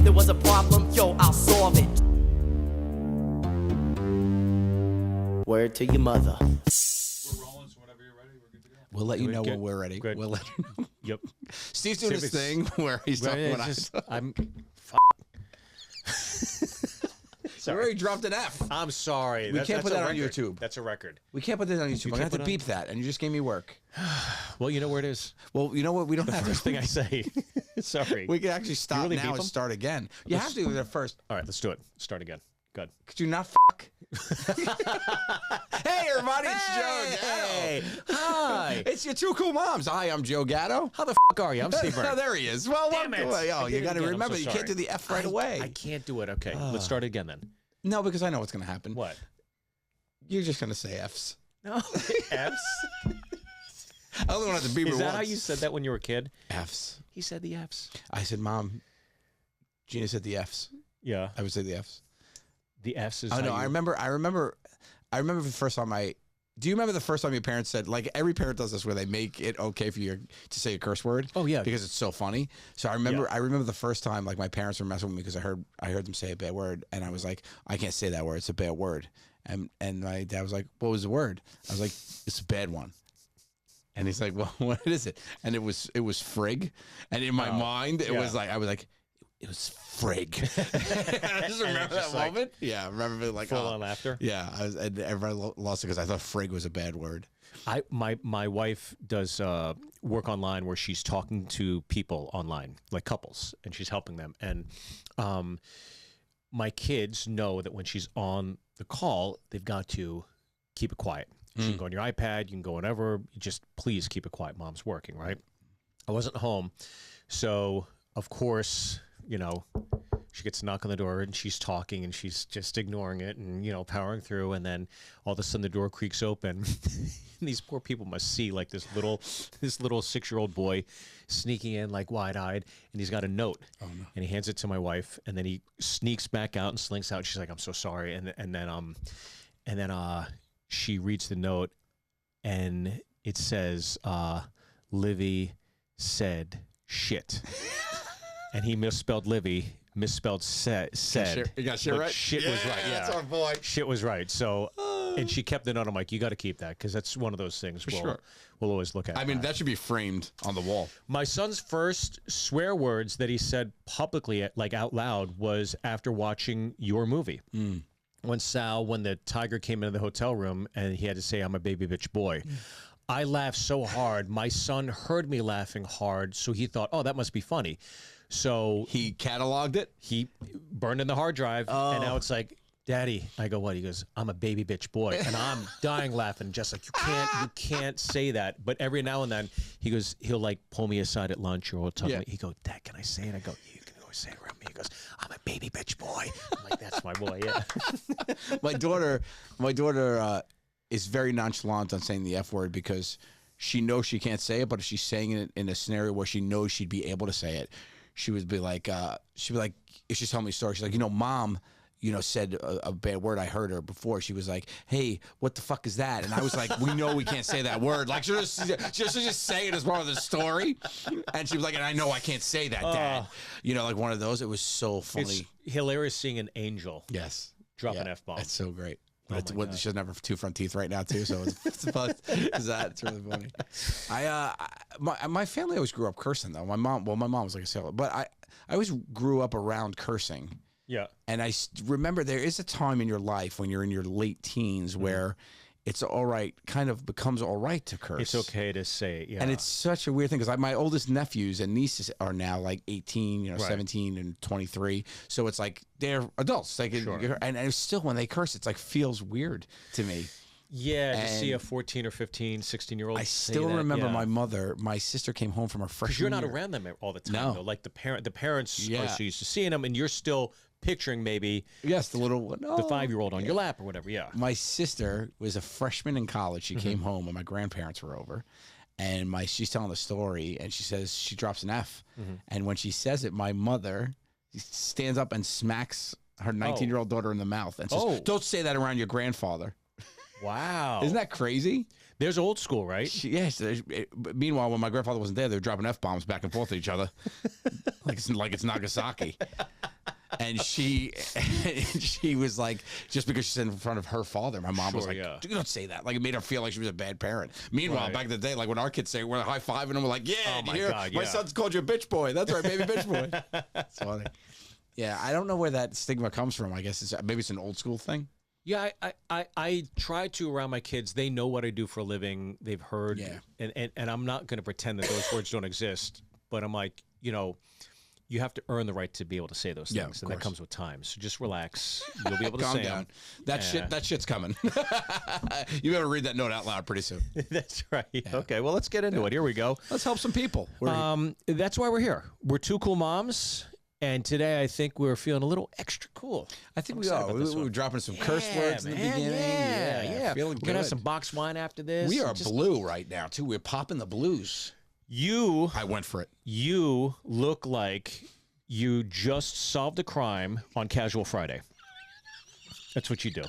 there was a problem, yo, I'll solve it. Word to your mother. We're rolling, so whenever you're ready, we're good to go. We'll let you know when we're ready. Good. We'll let you know. Yep. Steve's doing his thing where he's talking about I'm. We already dropped an F. I'm sorry. We can't put that's that a on record. YouTube. That's a record. We can't put that on YouTube. I'm going to have to put beep that, and you just gave me work. Well, you know where it is. Well, you know what? We don't have First to. thing I say. Sorry. We can actually stop really now beep and them? start again. You have to do it first. All right, let's do it. Start again. Good. Could you not fuck? Hey, everybody, it's Joe Gatto. Hey. Hi. It's your two cool moms. Hi, I'm Joe Gatto. How the f are you? I'm Steve Byrne. Oh, there he is. Well, Damn it. Oh, I you did it got to again. I'm remember, so you can't sorry. do the F right away. I can't do it. Okay, let's start again then. No, because I know what's going to happen. What? You're just going to say F's. No. F's? I only want to beep it Is that once. how you said that when you were a kid? F's. He said the F's. I said, Mom, Gina said the F's. Yeah. I would say the F's. The F's is Oh, how no, you... I remember the first time do you remember the first time your parents said, like every parent does this where they make it okay for you to say a curse word? Oh, yeah. Because it's so funny. So I remember the first time like my parents were messing with me because I heard them say a bad word and I was like, I can't say that word. It's a bad word. And my dad was like, what was the word? I was like, it's a bad one. And he's like, well, what is it? And it was frig. And in my mind, it was like, I was like, it was frig. I just remember that like, moment. Yeah, I remember being like, Full on laughter. yeah, and everybody lost it because I thought frig was a bad word. My wife does work online where she's talking to people online, like couples, and she's helping them. And my kids know that when she's on the call, they've got to keep it quiet. You can go on your iPad, you can go whenever. You just please keep it quiet. Mom's working, right? I wasn't home, so of course, you know, she gets a knock on the door and she's talking and she's just ignoring it and, you know, powering through. And then all of a sudden the door creaks open. And these poor people must see like this little 6-year-old boy sneaking in like wide-eyed. And he's got a note. Oh, no. And he hands it to my wife. And then he sneaks back out and slinks out. She's like, I'm so sorry. And then she reads the note and it says, Livy said shit. And he misspelled Livy, misspelled said. You got shit right? Shit was right. Yeah, that's our boy. Shit was right. So, and she kept the note. I'm like, you got to keep that because that's one of those things we'll always look at. I mean, that should be framed on the wall. My son's first swear words that he said publicly, like out loud, was after watching your movie. When the tiger came into the hotel room and he had to say, I'm a baby bitch boy. I laughed so hard. My son heard me laughing hard, so he thought, oh, that must be funny. So he cataloged it. He burned in the hard drive, and now it's like, Daddy. I go, what? He goes, I'm a baby bitch boy, and I'm dying laughing, just like you can't say that. But every now and then, he goes, he'll like pull me aside at lunch, or he'll tell me, he go, Dad, can I say it? I go, you can always say it around me. He goes, I'm a baby bitch boy. I'm like, that's my boy, yeah. My daughter is very nonchalant on saying the F word because she knows she can't say it, but if she's saying it in a scenario where she knows she'd be able to say it, she would be like, if she's telling me a story, she's like, Mom, said a bad word. I heard her before. She was like, hey, what the fuck is that? And I was like, we know we can't say that word. Like, she'll just say it as part of the story. And she was like, and I know I can't say that, Dad. Like one of those. It was so funny. It's hilarious seeing an angel drop an F-bomb. It's so great. But she doesn't have two front teeth right now too, so it's really funny. My family always grew up cursing though. My mom was like a sailor, but I always grew up around cursing. Yeah, and I remember there is a time in your life when you're in your late teens where it's all right, kind of becomes all right to curse. It's okay to say it, yeah. And it's such a weird thing because my oldest nephews and nieces are now like 18, 17 and 23. So it's like they're adults. Like, and it's still when they curse, it's like feels weird to me. Yeah, to see a 14 or 15, 16-year-old. I still remember my sister came home from her freshman year. Because you're not around them all the time, though. Like the parents are so used to seeing them, and you're still picturing maybe the little one, the 5-year-old on your lap or whatever. Yeah. My sister was a freshman in college. She came home when my grandparents were over, and she's telling the story, and she says she drops an F, and when she says it, my mother stands up and smacks her 19-year-old daughter in the mouth and says, "Don't say that around your grandfather." Wow. Isn't that crazy? There's old school, right? Yes. Meanwhile, when my grandfather wasn't there, they were dropping F-bombs back and forth to each other like it's Nagasaki. and she was like, just because she's in front of her father, my mom was Sure, like, yeah. "Do not say that." Like, it made her feel like she was a bad parent. Meanwhile, Right. back in the day, like when our kids say we're high fiving them, we're like, "Yeah, Oh, do my you hear? God, My yeah. son's called you a bitch boy." That's right, baby bitch boy. It's funny. Yeah, I don't know where that stigma comes from. I guess maybe it's an old school thing. Yeah, I try to around my kids. They know what I do for a living. They've heard, Yeah. and I'm not going to pretend that those words don't exist. But I'm like, you have to earn the right to be able to say those Yeah, things, of and that course. comes with time. So just relax. You'll be able to Calm say down. them. That shit's coming. You better read that note out loud pretty soon. That's right. Okay, well, let's get into it. Here we go. Let's help some people. That's why we're here. We're two cool moms, and today I think we're feeling a little extra cool. I think I'm we excited are. about this We're one. dropping some curse words in the man, beginning. Yeah. Feeling We're gonna have good. some box wine after this. We are Just- blue right now too. We're popping the blues. You I went for it. You look like you just solved a crime on Casual Friday. That's what you do.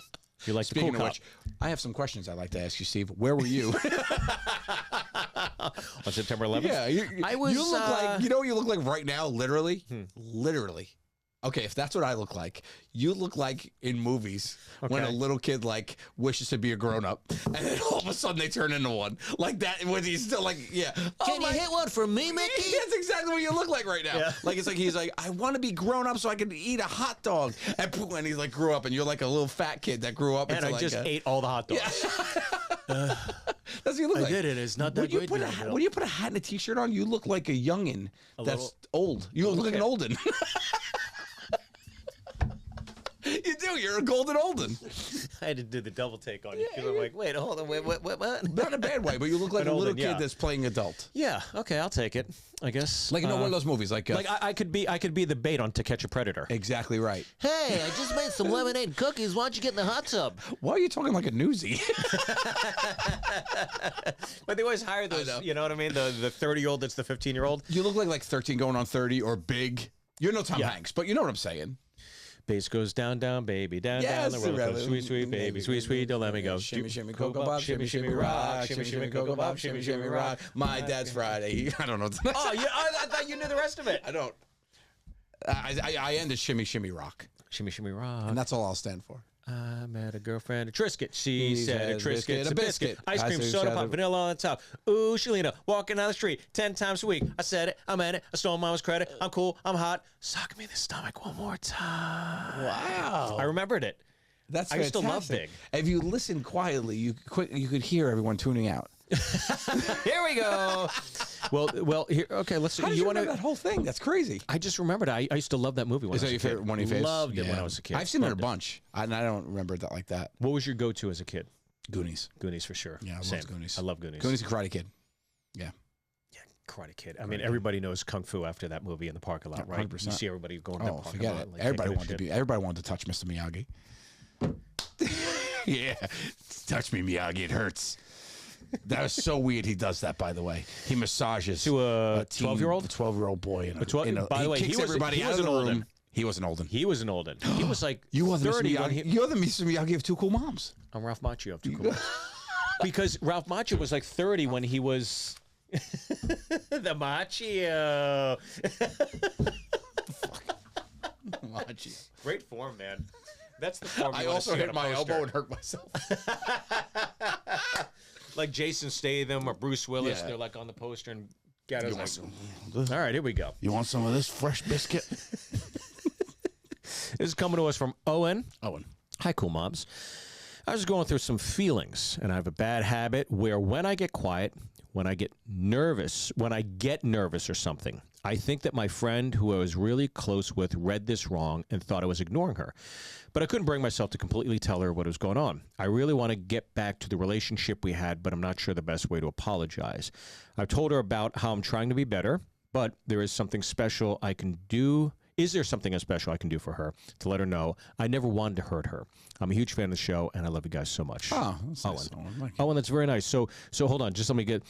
You're like Speaking the of cool which, I have some questions I'd like to ask you, Steve. Where were you? cop on September 11th. Yeah, I was. You look like you know what you look like right now. Literally, literally. Okay, if that's what I look like, you look like in movies when a Okay. little kid like wishes to be a grown up, and then all of a sudden they turn into one like that. When he's still like, yeah. Can you hit one for me, Mickey? That's exactly what you look like right now. Yeah. Like it's like he's like, I want to be grown up so I can eat a hot dog. And poof, and he's like grew up, and you're like a little fat kid that grew up. And into I like just ate all the hot dogs. That's what you look like. did it. It's not that when you great. put now, Bill. when you put a hat and a t-shirt on, you look like a youngin. That's little- old. You look like an kid. olden. You do. You're a golden olden. I had to do the double take on you because I'm like, wait, hold on, wait, what? Not in a bad way, but you look like An a little olden, kid yeah. that's playing adult. Yeah. Okay, I'll take it. I guess. Like one of those movies, like I could be the bait on To Catch a Predator. exactly right. Hey, I just made some lemonade and cookies. Why don't you get in the hot tub? Why are you talking like a newsie? But they always hire those. know. You know what I mean? The 30-year-old that's the 15-year-old. You look like 13 going on 30 or big. You're no Tom Yeah. Hanks, but you know what I'm saying. Bass goes down, down, baby, down, Yes, down the roller coaster. Cinderella. Sweet, sweet, baby, sweet, sweet, don't let me go. Shimmy, shimmy, cocoa bob, shimmy, shimmy, rock, shimmy, shimmy, cocoa bob, shimmy, shimmy, rock. My dad's Friday. I don't know. Oh, yeah, I thought you knew the rest of it. I don't. I ended shimmy, shimmy, rock, Shimmy, shimmy, rock. and that's all I'll stand for. I met a girlfriend, a Triscuit. She He said a Triscuit's a biscuit. Ice cream, said soda a- pop, vanilla on top. Ooh, Shalina, walking down the street 10 times a week. I said it, I meant it. I stole mama's credit. I'm cool, I'm hot. Sock me in the stomach one more time. Wow, I rememred it. that's I used to love fantastic. Big. If you listen quietly, you could hear everyone tuning out. Here we go. Well, here. Okay, let's. How did you want remember that whole thing? That's crazy. I just remembered. I used to love that movie when Is I that was your a kid. favorite one of your faves? Loved it when Yeah. I was a kid. I've seen it a Loved bunch, and I don't remember that like that. What was your go-to as a kid? Goonies. Goonies for sure. Yeah, I Same. love Goonies. I love Goonies. Goonies and Karate Kid. Yeah. Karate Kid. I mean, everybody knows Kung Fu after that movie in the parking lot, right? 100%. You see everybody going to that Oh, parking forget lot. it. like, Everybody taking a wanted to shit. be. Everybody wanted to touch Mr. Miyagi. Yeah, touch me, Miyagi. It hurts. That was so weird. He does that, by the way. He massages To a teen- 12-year-old? a 12-year-old boy. In a, 12 in a, by the way, kicks he was- everybody he out was of the an room. olden. He wasn't olden. He was an olden. He was like You are the Mr. 30 when Miyagi. he. You're the Mr. Miyagi of Two Cool Moms. I'm Ralph Macchio of Too Cool. Because Ralph Macchio was like 30 when he was the Macchio. Great form, man. That's the form. I you wanna also see on hit a my poster. elbow and hurt myself. Like Jason Statham or Bruce Willis. Yeah. They're like on the poster and Gatto's You like, want all right, here we go. You want some of this fresh biscuit? This is coming to us from Owen. Owen. Hi, cool moms. I was going through some feelings, and I have a bad habit where when I get quiet, when I get nervous or something, I think that my friend who I was really close with read this wrong and thought I was ignoring her. But I couldn't bring myself to completely tell her what was going on. I really want to get back to the relationship we had, but I'm not sure the best way to apologize. I've told her about how I'm trying to be better, but there is something special I can do. Is there something special I can do for her to let her know I never wanted to hurt her? I'm a huge fan of the show, and I love you guys so much. Oh, that's nice. Owen. Thank you. Owen, that's very nice. So hold on. Just let me get...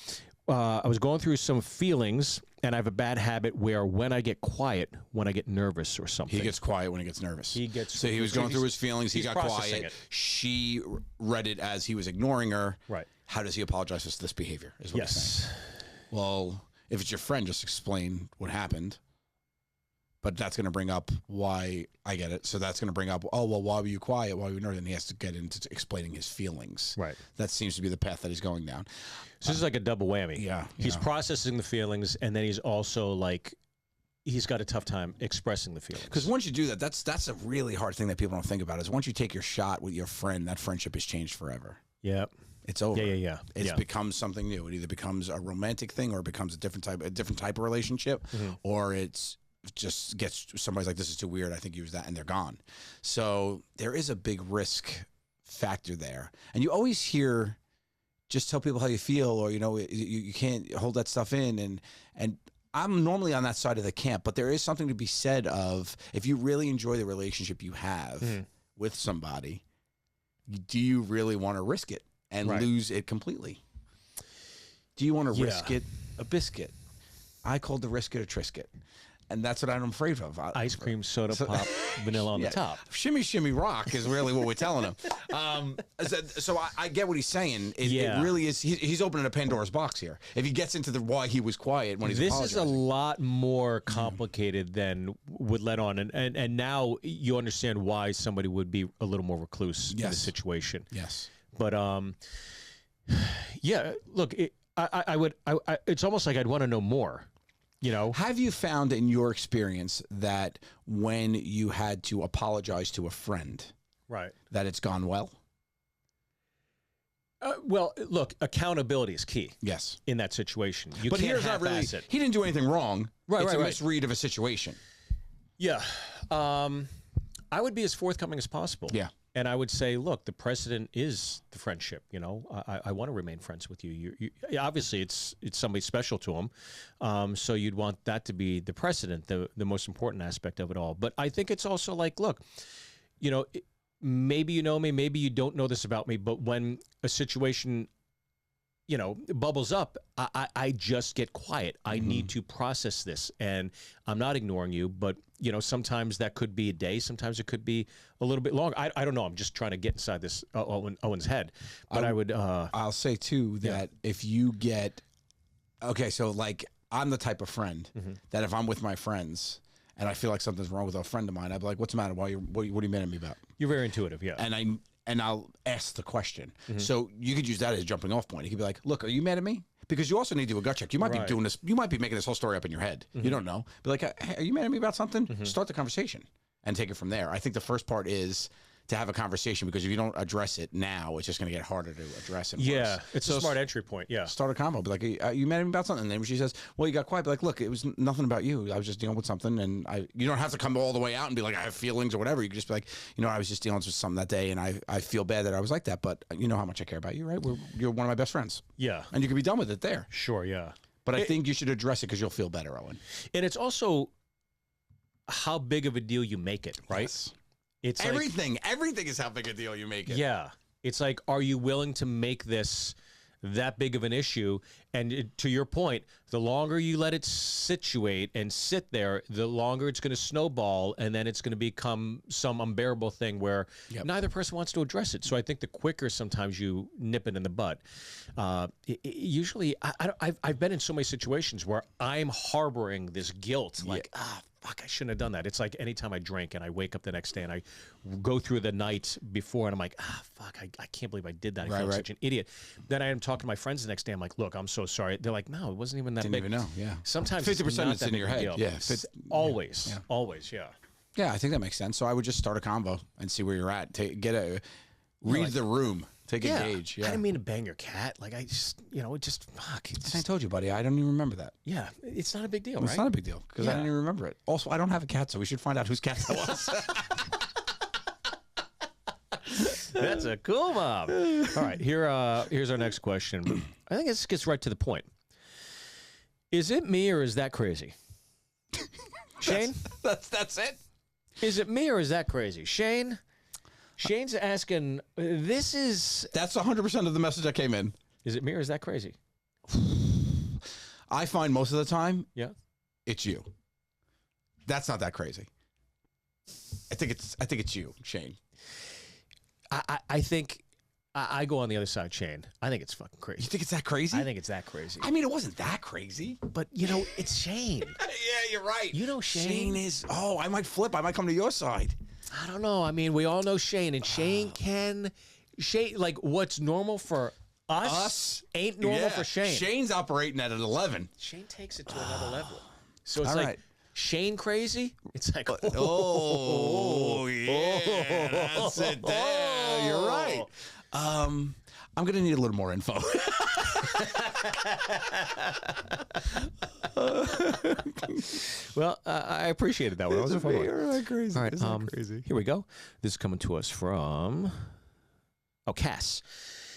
I was going through some feelings, and I have a bad habit where when I get quiet, when I get nervous or something. He gets quiet when he gets nervous. He gets- So he was going through his feelings. He he's got processing quiet. it. She read it as he was ignoring her. Right. How does he apologize for this behavior? Is what he's saying. Yes. Well, if it's your friend, just explain what happened. but that's going to bring up why I get it. So that's going to bring up, oh, well, why were you quiet? Why were you nervous? And he has to get into explaining his feelings. Right. That seems to be the path that he's going down. So this is like a double whammy. Yeah. He's processing the feelings, and then he's also like, he's got a tough time expressing the feelings. Because once you do that, that's a really hard thing that people don't think about is once you take your shot with your friend, that friendship is changed forever. Yeah. It's over. Yeah. It's becomes something new. It either becomes a romantic thing or it becomes a different type of relationship, or it's just gets somebody's like, this is too weird. I think use that, and they're gone. So there is a big risk factor there, and you always hear, just tell people how you feel, or you can't hold that stuff in, and I'm normally on that side of the camp, but there is something to be said of if you really enjoy the relationship you have with somebody, do you really want to risk it and lose it completely? Do you want to risk it a biscuit? I called the risk it a trisket. And that's what I'm afraid of. Ice cream, soda pop, vanilla on the top. Shimmy, shimmy, rock is really what we're telling him. So I get what he's saying. It really is. He's opening a Pandora's box here. If he gets into the why he was quiet when he's apologizing. This is a lot more complicated than would let on. And now you understand why somebody would be a little more recluse in the situation. Yes. But, yeah, look, it's almost like I'd want to know more. Have you found in your experience that when you had to apologize to a friend, that it's gone well? Well, look, accountability is key. Yes. In that situation. But here's not really, he didn't do anything wrong. It's a misread of a situation. Yeah. I would be as forthcoming as possible. Yeah. And I would say, look, the precedent is the friendship. I want to remain friends with you. Obviously, it's somebody special to him, so you'd want that to be the precedent, the most important aspect of it all. But I think it's also like, look, maybe you know me, maybe you don't know this about me, but when a situation bubbles up, I just get quiet. I need to process this, and I'm not ignoring you, but sometimes that could be a day, sometimes it could be a little bit longer. I don't know. I'm just trying to get inside this Owen's head, but I'll say too that if you get so like I'm the type of friend that if I'm with my friends and I feel like something's wrong with a friend of mine, I'd be like, "What's the matter? What are you mad at me about?" You're very intuitive, yeah. And I'll ask the question. So you could use that as a jumping off point. You could be like, look, are you mad at me? Because you also need to do a gut check. You might be doing this. You might be making this whole story up in your head. You don't know. Be like, hey, are you mad at me about something? Start the conversation and take it from there. I think the first part is to have a conversation, because if you don't address it now, it's just going to get harder to address it. Yeah, it's a smart entry point. Yeah. Start a combo. Be like, are you mad at me about something? And then when she says, well, you got quiet, be like, look, it was nothing about you. I was just dealing with something. And you don't have to come all the way out and be like, I have feelings or whatever. You can just be like, I was just dealing with something that day, and I feel bad that I was like that. But you know how much I care about you, right? You're one of my best friends. Yeah. And you can be done with it there. Sure, yeah. But I think you should address it because you'll feel better, Owen. And it's also how big of a deal you make it, right? Yes. It's everything is how big a deal you make it. Yeah. It's like, are you willing to make this that big of an issue? And to your point, the longer you let it situate and sit there, the longer it's going to snowball, and then it's going to become some unbearable thing where neither person wants to address it. So I think the quicker sometimes you nip it in the bud. Usually, I've been in so many situations where I'm harboring this guilt, like, fuck, I shouldn't have done that. It's like anytime I drink and I wake up the next day and I go through the night before and I'm like, fuck, I can't believe I did that. I feel like such an idiot. Then I am talking to my friends the next day. I'm like, look, I'm so sorry. They're like, no, it wasn't even that big. Didn't even know, yeah. Sometimes 50% is in your head. Deal. Yeah. Always, yeah. Yeah, I think that makes sense. So I would just start a combo and see where you're at. Read the room. Take a gauge. Yeah. I didn't mean to bang your cat. Like, I just, fuck. I told you, buddy. I don't even remember that. Yeah, it's not a big deal, right? It's not a big deal because I didn't even remember it. Also, I don't have a cat, so we should find out whose cat that was. That's a cool mom. All right, here's our next question. I think this gets right to the point. Is it me or is that crazy? Shane? That's it? Is it me or is that crazy? Shane's asking, that's 100% of the message that came in. Is it me or is that crazy? I find most of the time, it's you. That's not that crazy. I think it's you, Shane. I think I go on the other side, Shane. I think it's fucking crazy. You think it's that crazy? I think it's that crazy. I mean, it wasn't that crazy. But, it's Shane. Yeah, you're right. You know Shane. Shane is, I might flip. I might come to your side. I don't know. I mean, we all know Shane, and Shane like, what's normal for us ain't normal for Shane. Shane's operating at an 11. Shane takes it to another level. So it's All like, right. Shane crazy? It's like, Yeah, that's it there. You're right. I'm going to need a little more info. Well, I appreciated that one. That was a fun one. You're not crazy. All right, It's not crazy. here we go. This is coming to us from, Cass.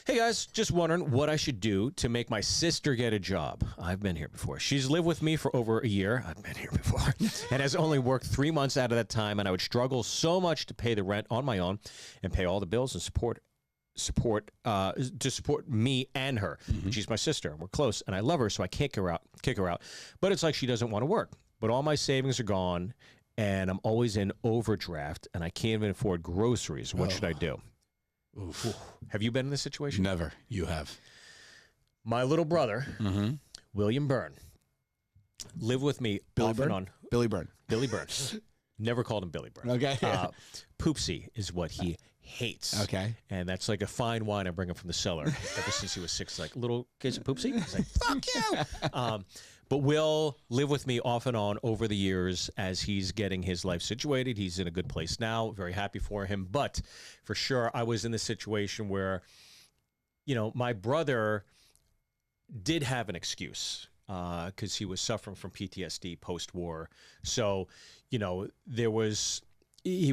Hey guys, just wondering what I should do to make my sister get a job. I've been here before. She's lived with me for over a year. I've been here before. And has only worked 3 months out of that time, and I would struggle so much to pay the rent on my own and pay all the bills and support me and her. But she's my sister. We're close, and I love her, so I can't kick her out. But it's like she doesn't want to work. But all my savings are gone, and I'm always in overdraft, and I can't even afford groceries. What should I do? Oof. Have you been in this situation? Never. You have. My little brother, William Byrne, lived with me Billy off Byrne? and on. Billy Byrne. Billy Byrne. Never called him Billy Byrne. Okay. Poopsie is what he hates. Okay. And that's like a fine wine I bring him from the cellar ever since he was 6. Like, little kids of Poopsie? He's like, fuck you! But Will lived with me off and on over the years as he's getting his life situated. He's in a good place now. Very happy for him. But for sure, I was in this situation where, my brother did have an excuse because he was suffering from PTSD post-war. So, he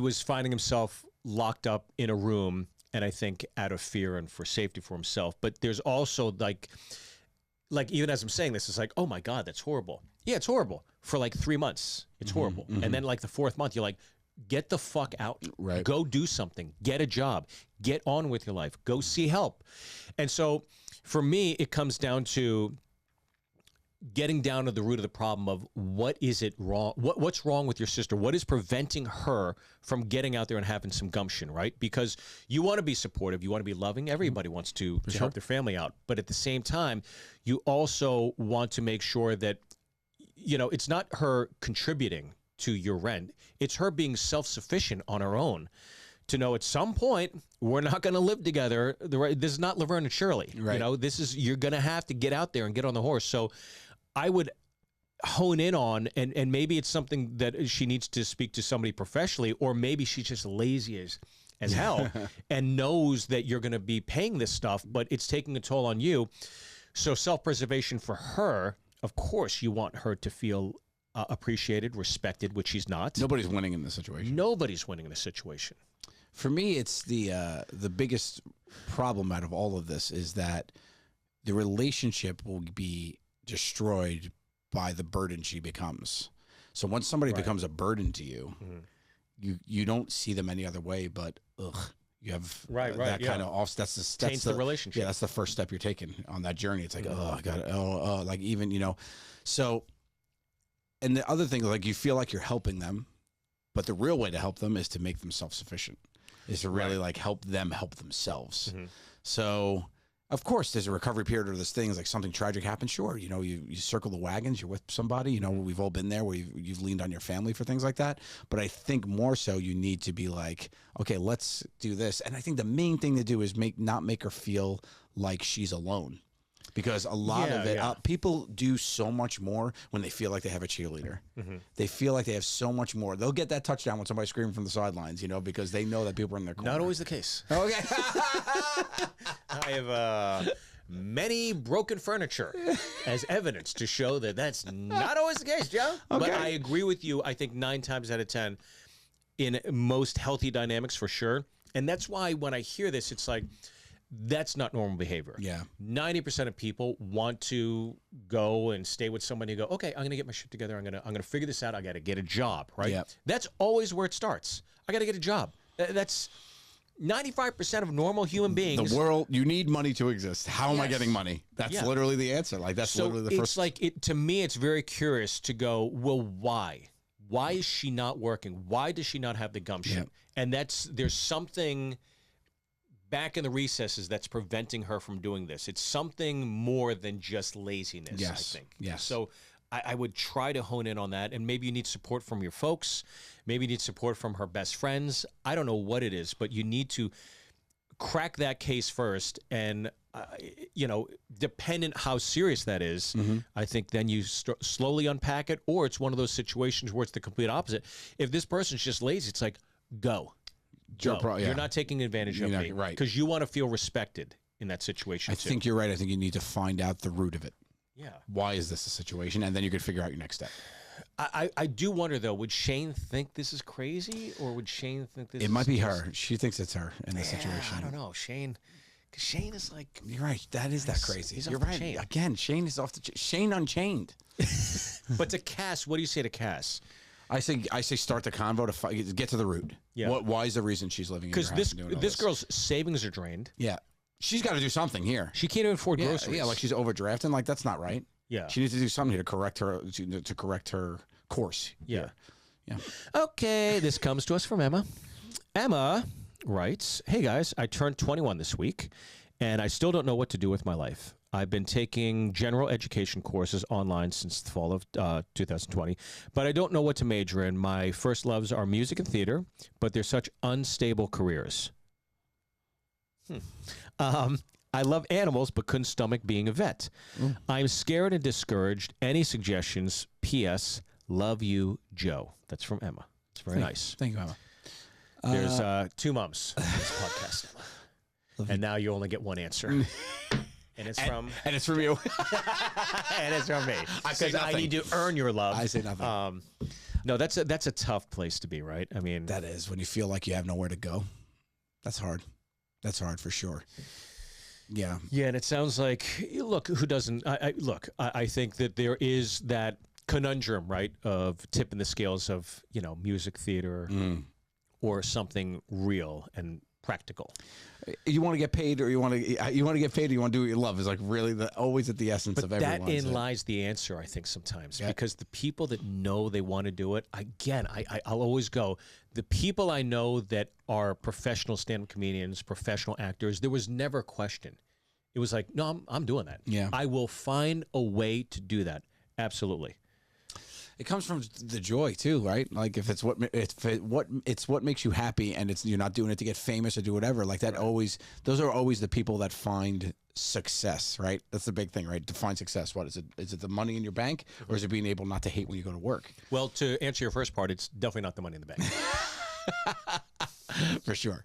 was finding himself locked up in a room, and I think out of fear and for safety for himself. But there's also like even as I'm saying this, it's like, oh my God, that's horrible. Yeah, it's horrible for like 3 months. It's horrible. And then like the 4th month, you're like, get the fuck out. Right. Go do something. Get a job. Get on with your life. Go see help. And so for me, it comes down to getting down to the root of the problem of what is it wrong? What's wrong with your sister? What is preventing her from getting out there and having some gumption, right? Because you want to be supportive. You want to be loving. Everybody wants to help their family out. But at the same time, you also want to make sure that, it's not her contributing to your rent. It's her being self-sufficient on her own. To know at some point we're not going to live together. This is not Laverne and Shirley. Right. You're going to have to get out there and get on the horse. So I would hone in on, and maybe it's something that she needs to speak to somebody professionally, or maybe she's just lazy as hell and knows that you're going to be paying this stuff, but it's taking a toll on you. So self-preservation for her, of course, you want her to feel appreciated, respected, which she's not. Nobody's winning in this situation. Nobody's winning in this situation. For me, it's the biggest problem out of all of this is that the relationship will be destroyed by the burden she becomes. So once somebody becomes a burden to you, you don't see them any other way but you have that kind of off. That's the relationship. Yeah, that's the first step you're taking on that journey. It's like I got it. Like even So, and the other thing, like you feel like you're helping them, but the real way to help them is to make them self-sufficient. Is to really like help them help themselves. So, of course, there's a recovery period or there's things like something tragic happens. Sure, you circle the wagons. You're with somebody. We've all been there where you've leaned on your family for things like that. But I think more so you need to be like, okay, let's do this. And I think the main thing to do is not make her feel like she's alone. Because a lot of it, people do so much more when they feel like they have a cheerleader. They feel like they have so much more. They'll get that touchdown when somebody's screaming from the sidelines, because they know that people are in their corner. Not always the case. Okay. I have many broken furniture as evidence to show that that's not always the case, Joe. Okay. But I agree with you. I think 9 times out of 10 in most healthy dynamics for sure. And that's why when I hear this, it's like, that's not normal behavior. Yeah. 90% of people want to go and stay with somebody and go, okay, I'm going to get my shit together. I'm going to figure this out. I got to get a job, right? Yeah. That's always where it starts. I got to get a job. That's 95% of normal human beings. The world, you need money to exist. How am I getting money? That's literally the answer. Like that's literally the first. It's like, to me, it's very curious to go, well, why? Why is she not working? Why does she not have the gumption? Yeah. And there's something back in the recesses that's preventing her from doing this. It's something more than just laziness, Yes. I think. Yes. So I would try to hone in on that, and maybe you need support from your folks. Maybe you need support from her best friends. I don't know what it is, but you need to crack that case first, and dependent how serious that is, I think then you slowly unpack it, or it's one of those situations where it's the complete opposite. If this person's just lazy, it's like, go. You're not taking advantage of me, right? Because you want to feel respected in that situation. I think you're right. I think you need to find out the root of it. Yeah. Why is this a situation? And then you could figure out your next step. I do wonder, though, would Shane think this is crazy, or would Shane think this It might be her. She thinks it's her in this situation. I don't know. Shane, because Shane is like... You're right. That is that crazy. He's You're off the right. chain. Again, Shane is off the chain. Shane Unchained. But to Cass, what do you say to Cass? I say start the convo to get to the root. Yeah. Why is the reason she's living in your house? Because this girl's savings are drained. Yeah. She's got to do something here. She can't even afford groceries. Yeah, like she's overdrafting. Like that's not right. Yeah. She needs to do something here to correct her course. Yeah. Yeah. Okay, this comes to us from Emma. Emma writes, "Hey guys, I turned 21 this week, and I still don't know what to do with my life. I've been taking general education courses online since the fall of 2020, but I don't know what to major in. My first loves are music and theater, but they're such unstable careers. I love animals, but couldn't stomach being a vet. I'm scared and discouraged. Any suggestions? P.S. Love you, Joe." That's from Emma. It's very nice. Thank you, Emma. There's 2 mums on this podcast, and now you only get one answer. And it's from And it's from you. and it's from me. I say Because I nothing. need to earn your love. I say nothing. No, that's a tough place to be, right? I mean, That is when you feel like you have nowhere to go. That's hard. That's hard for sure. Yeah. yeah, and it sounds like, look, who doesn't? I think that there is that conundrum, right, of tipping the scales of music, theater, or something real and practical. You want to get paid, or you want to get paid, or you want to do what you love. Is like really always at the essence of everyone. That in lies the answer, I think, sometimes. Yeah. Because the people that know they want to do it, again, I'll always go, the people I know that are professional stand-up comedians, professional actors, there was never a question. It was like, no, I'm doing that. Yeah. I will find a way to do that. Absolutely. It comes from the joy too, right? Like if it's what makes you happy, and you're not doing it to get famous or do whatever. Like that always, those are always the people that find success, right? That's the big thing, right? Define success. What is it? Is it the money in your bank, or is it being able not to hate when you go to work? Well, to answer your first part, it's definitely not the money in the bank. For sure.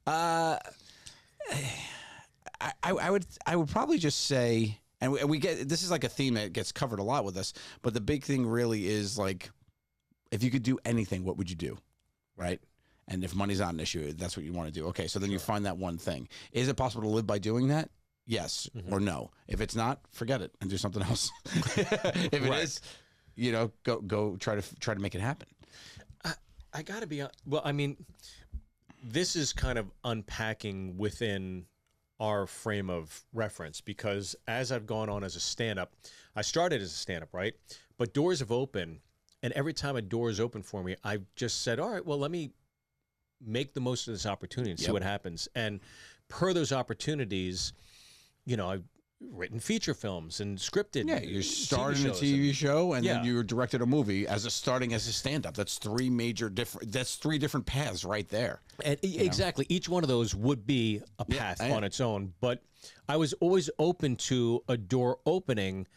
I would probably just say, and we get, this is like a theme that gets covered a lot with us, but the big thing really is like, if you could do anything, what would you do? Right? And if money's not an issue, that's what you want to do. Okay, so then you find that one thing. Is it possible to live by doing that? Yes or no. If it's not, forget it and do something else. If it is, go try to make it happen. I got to be, well, I mean, this is kind of unpacking within our frame of reference, because as I've gone on as a stand-up, I started as a stand-up, right? But doors have opened, and every time a door is open for me, I've just said, all right, well, let me make the most of this opportunity and see what happens. And per those opportunities, I've written feature films and scripted. Yeah, you're starting a TV show, and then you directed a movie starting as a stand-up. That's three different paths right there. And exactly. Each one of those would be a path on its own. But I was always open to a door opening.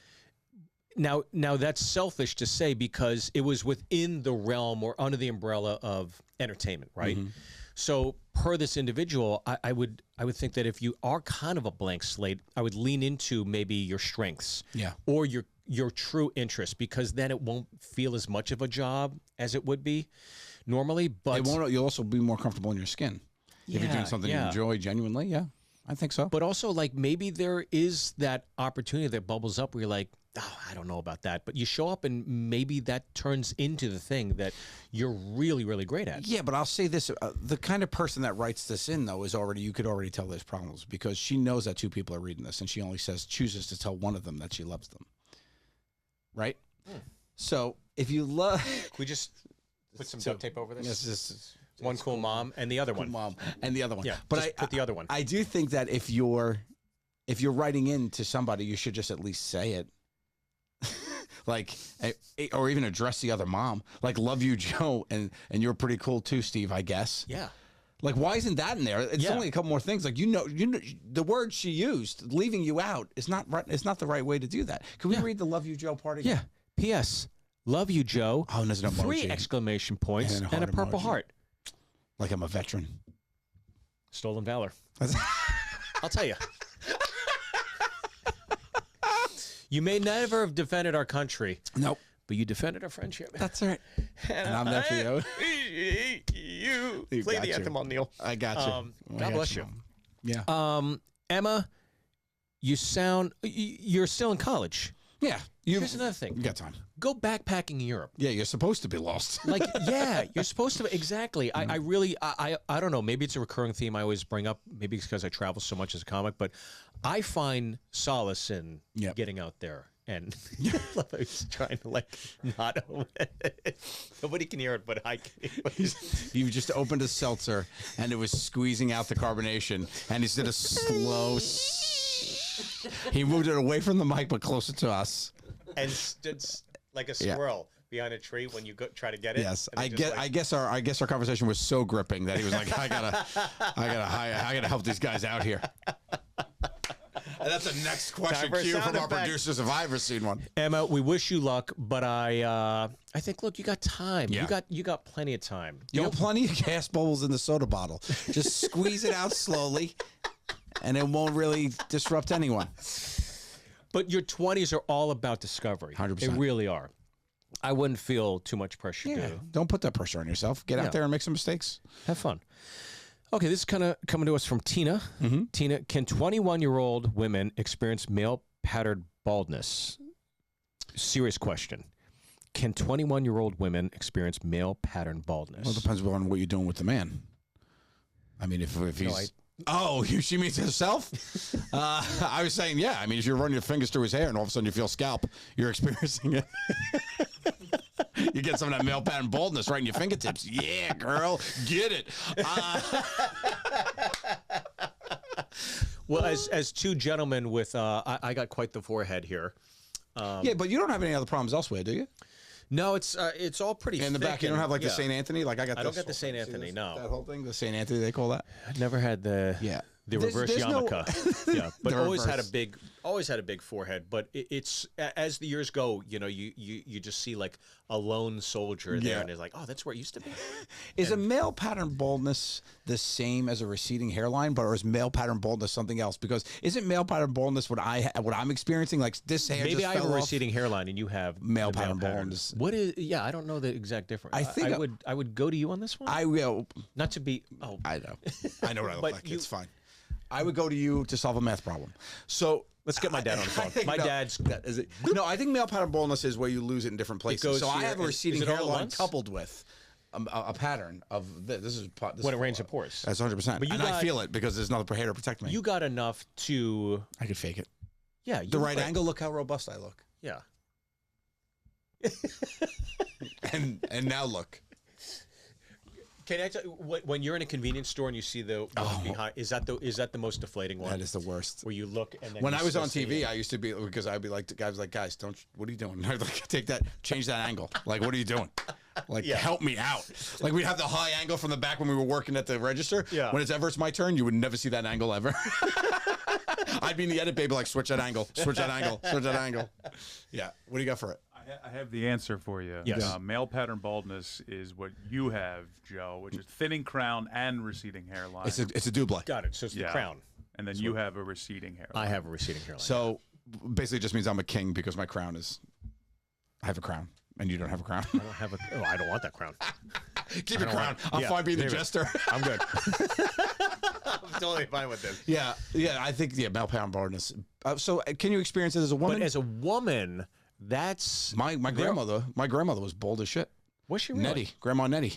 Now that's selfish to say, because it was within the realm or under the umbrella of entertainment, right? Mm-hmm. So per this individual, I would think that if you are kind of a blank slate, I would lean into maybe your strengths, or your true interest, because then it won't feel as much of a job as it would be normally. But you'll also be more comfortable in your skin if you're doing something you enjoy genuinely. Yeah, I think so. But also, like, maybe there is that opportunity that bubbles up where you're like, oh, I don't know about that. But you show up, and maybe that turns into the thing that you're really, really great at. Yeah, but I'll say this. The kind of person that writes this in, though, you could already tell there's problems, because she knows that 2 people are reading this, and she only chooses to tell one of them that she loves them. Right? So if you love... Can we just put some duct tape over this? Yes, One cool mom and the other one. Mom and the other one. Yeah, but just put the other one. I do think that if you're writing in to somebody, you should just at least say it. Like, or even address the other mom. Like, love you, Joe, and you're pretty cool too, Steve, I guess. Yeah. Like, why isn't that in there? It's only a couple more things. Like, you know, the word she used, leaving you out, is not right. It's not the right way to do that. Can we read the "love you, Joe" part again? Yeah. P.S. Love you, Joe. Oh, and there's an emoji. 3 exclamation points And and a a purple emoji. heart. Like I'm a veteran. Stolen valor. I'll tell you. You may never have defended our country. Nope. But you defended our friendship. That's right. And I'm there for you. You You play got the you. anthem on Neil. I got you. God bless you. Mom. Yeah. Emma, you're still in college. Yeah. Here's another thing. You got time. Go backpacking in Europe. Yeah, you're supposed to be lost. Like, yeah, you're supposed to. Exactly. I really, I don't know. Maybe it's a recurring theme I always bring up. Maybe it's because I travel so much as a comic, but I find solace in getting out there. And I was trying to like not. Nobody can hear it, but I can. You just opened a seltzer, and it was squeezing out the carbonation, and he did a slow. He moved it away from the mic, but closer to us. And stood like a squirrel behind a tree when you go try to get it. Yes, And I it get. just, like, I guess our conversation was so gripping that he was like, I gotta help these guys out here. And that's the next question Time for a cue sound from our effect. producers if I've ever seen one. Emma, we wish you luck, but I think look, you got time. Yeah. You got plenty of time. You got plenty of gas bubbles in the soda bottle. Just squeeze it out slowly, and it won't really disrupt anyone. But your 20s are all about discovery. 100%. They really are. I wouldn't feel too much pressure to Don't put that pressure on yourself. Get out there and make some mistakes. have fun. Okay, this is kind of coming to us from Tina. Tina, can 21-year-old women experience male pattern baldness? Serious question. Can 21-year-old women experience male pattern baldness? Well, it depends on what you're doing with the man. I mean, if he's... she means herself? I was saying, yeah. I mean, if you're running your fingers through his hair and all of a sudden you feel scalp, you're experiencing it. You get some of that male pattern baldness right in your fingertips. Yeah, girl, get it. Well, as two gentlemen with, I got quite the forehead here. Yeah, but you don't have any other problems elsewhere, do you? No, it's all pretty. In the thick back, you don't and- have like the yeah. St. Anthony? Like I got. I don't this get the whole St. thing. See Anthony, this- no. That whole thing, the St. Anthony, they call that. I never had the the There's- reverse there's no- yarmulke. Yeah, but The always had a reverse. big forehead. But it's as the years go, you just see like a lone soldier there, Yeah. and it's like, oh, that's where it used to be. Is a male pattern baldness the same as a receding hairline, or is male pattern baldness something else? Because isn't male pattern baldness what I'm experiencing? Like this hair Maybe just I have fell a off? receding hairline, and you have Male the pattern baldness. What is? Yeah, I don't know the exact difference. I think I would go to you on this one. I will. Not to be. Oh, I know. I know what I look But like. you- It's fine. I would go to you to solve a math problem. So let's get my dad on the phone. My dad's. Is it? No, I think male pattern baldness is where you lose it in different places. goes So I here. have a Is receding it all at hairline once? coupled with a pattern of this When it rains, it pours. That's 100%. But you And I got- feel it because there's another hair to protect me. You got enough to. I could fake it. Yeah, you The look right like- angle. Look how robust I look. Yeah. And now look. Can I tell you, when you're in a convenience store and you see the one behind, is that the most deflating one? That is the worst. Where you look and then When you I was still on see TV, it. I used to be because I'd be like, the guys like, guys, don't. What are you doing? I'd like take that, change that angle. Like, what are you doing? Like, help me out. Like, we'd have the high angle from the back when we were working at the register. Yeah. When it's my turn, you would never see that angle ever. I'd be in the edit bay, be like, switch that angle, switch that angle, switch that angle. Yeah. What do you got for it? I have the answer for you. Yes. Male pattern baldness is what you have, Joe, which is thinning crown and receding hairline. It's a double. Got it. So it's the crown. And then you have a receding hairline. I have a receding hairline. So basically, it just means I'm a king because my crown is. I have a crown, and you don't have a crown. I don't have a. Oh, I don't want that crown. Keep your crown. I'm fine being the jester. I'm good. I'm totally fine with this. Yeah. I think male pattern baldness. So can you experience it as a woman? But as a woman, that's My grandmother was bald as shit. Was she really? Nettie, Grandma Nettie.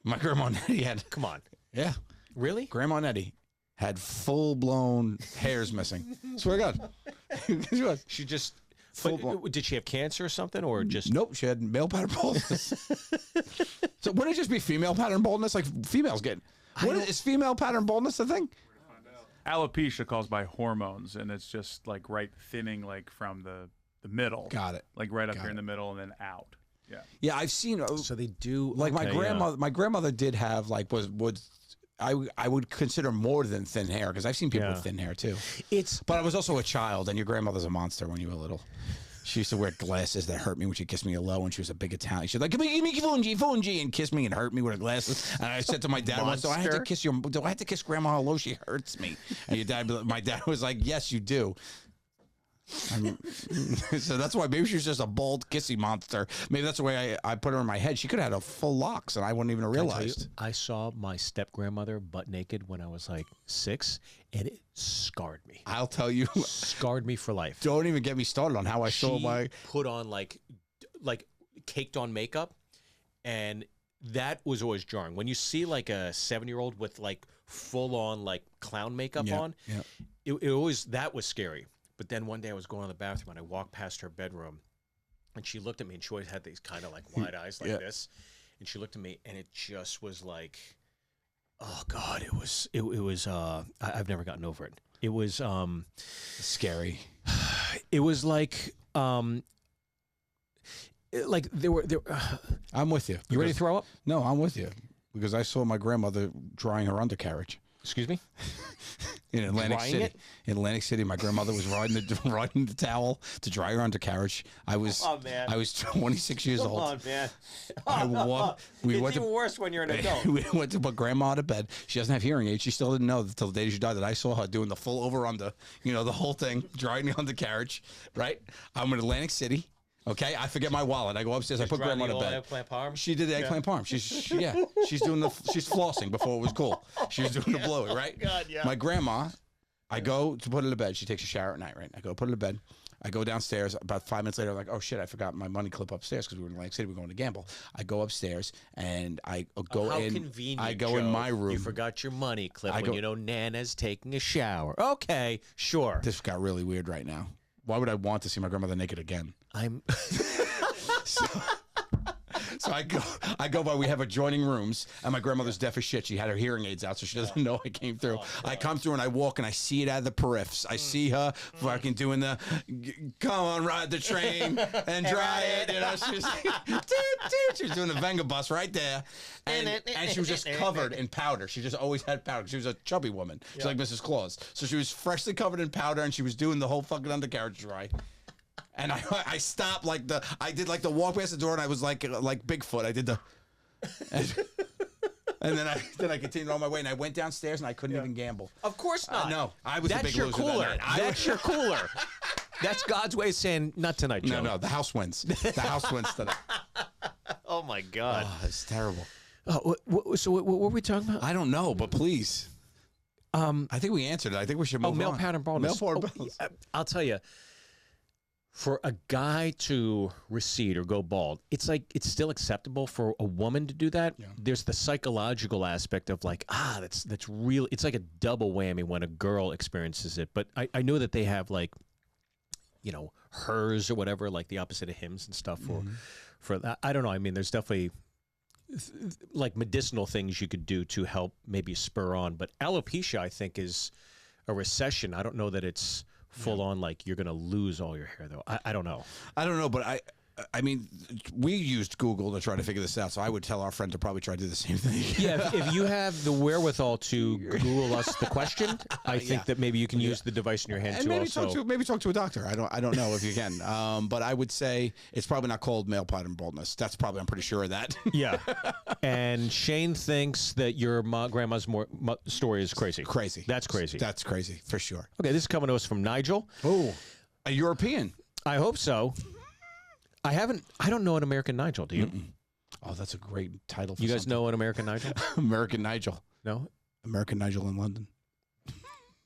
My grandma Nettie had. Come on. Yeah, Really? Grandma Nettie had full blown hairs missing. Swear to God, she was. She just Full Did she have cancer or something, or just? Nope, she had male pattern baldness. So wouldn't it just be female pattern baldness? Like females get. Is female pattern baldness a thing? Alopecia caused by hormones, and it's just like right thinning, like from the middle. Got it. Like right up here in the middle and then out. Yeah. Yeah, I've seen. So they do. Like my okay, grandmother. yeah. My grandmother did have like I would consider more than thin hair because I've seen people with thin hair too. But I was also a child, and your grandmother's a monster when you were little. She used to wear glasses that hurt me when she kissed me hello when she was a big Italian. She'd like, give me fungi, and kiss me and hurt me with her glasses. And I said to my dad once, do I have to kiss Grandma hello? She hurts me. And my dad was like, yes, you do. So that's why maybe she was just a bald kissy monster. Maybe that's the way I put her in my head. She could have had a full locks and I wouldn't even have realized. I saw my step grandmother butt naked when I was like 6, and it scarred me. I'll tell you, Scarred me for life. don't even get me started on how I saw my. Put on like caked on makeup, and that was always jarring. When you see like a 7-year-old with like full on like clown makeup on, it always, that was scary. But then one day I was going to the bathroom and I walked past her bedroom, and she looked at me, and she always had these kind of like wide eyes like this, and she looked at me, and it just was like, oh God, it was I've never gotten over it. It was Scary. it was like there were I'm with you. you ready to throw up? No, I'm with you because I saw my grandmother drying her undercarriage. Excuse me? In Atlantic Drying City. it? In Atlantic City, my grandmother was riding the towel to dry her undercarriage. I was 26 years old. Come on, man. We It's went even to worse when you're an adult. we went to put grandma to bed. She doesn't have hearing aids. She still didn't know until the day she died that I saw her doing the full over under, the whole thing, drying the undercarriage. Right? I'm in Atlantic City. Okay, I forget my wallet. I go upstairs. I put grandma to bed. Eggplant parm? She did the eggplant parm. She's she's flossing before it was cool. She was doing the blowy, right? God, yeah. My grandma, I go to put her to bed. She takes a shower at night, right? I go put her to bed. I go downstairs. About 5 minutes later, I'm like, oh shit, I forgot my money clip upstairs because we were in Atlantic City. We were going to gamble. I go upstairs and I go How in. convenient, I go Joe. in my room. You forgot your money clip I when go- Nana's taking a shower. Okay, sure. This got really weird right now. Why would I want to see my grandmother naked again? I'm. So I go by. We have adjoining rooms, and my grandmother's deaf as shit. She had her hearing aids out, so she doesn't know I came through. I come through and I walk and I see it out of the periffs. I see her fucking doing the come on, ride the train and dry it. She was doing the Venga bus right there, and she was just covered in powder. She just always had powder. She was a chubby woman. She's like Mrs. Claus, so she was freshly covered in powder, and she was doing the whole fucking undercarriage dry. And I stopped I did the walk past the door, and I was like Bigfoot. I did the, and then I continued on my way, and I went downstairs, and I couldn't even gamble. Of course not. No, I was a big your loser cooler. that night. That's your cooler. That's God's way of saying not tonight, Joe. No, the house wins. The house wins today. Oh my God. Oh, it's terrible. So what were we talking about? I don't know, but please. I think we answered it. I think we should move on. Male pattern baldness. Male pattern baldness. I'll tell you. For a guy to recede or go bald, it's still acceptable for a woman to do that. Yeah. There's the psychological aspect of that's real. It's like a double whammy when a girl experiences it. But I know that they have hers or whatever, like the opposite of hims and stuff for that. I don't know. I mean, there's definitely like medicinal things you could do to help maybe spur on. But alopecia, I think, is a recession. I don't know that it's full on like you're gonna lose all your hair though. I don't know. I don't know, but I mean, we used Google to try to figure this out, so I would tell our friend to probably try to do the same thing. Yeah, if you have the wherewithal to Google us the question, I think that maybe you can use the device in your hand and to maybe also. talk to a doctor. I don't know if you can, but I would say it's probably not called male pattern baldness. That's probably, I'm pretty sure of that. Yeah, and Shane thinks that your grandma's story is crazy. Crazy. That's crazy. That's crazy for sure. Okay, this is coming to us from Nigel. Oh, a European. I hope so. I don't know an American Nigel. Do you? Oh, that's a great title for You guys know an American Nigel? American Nigel. No? American Nigel in London.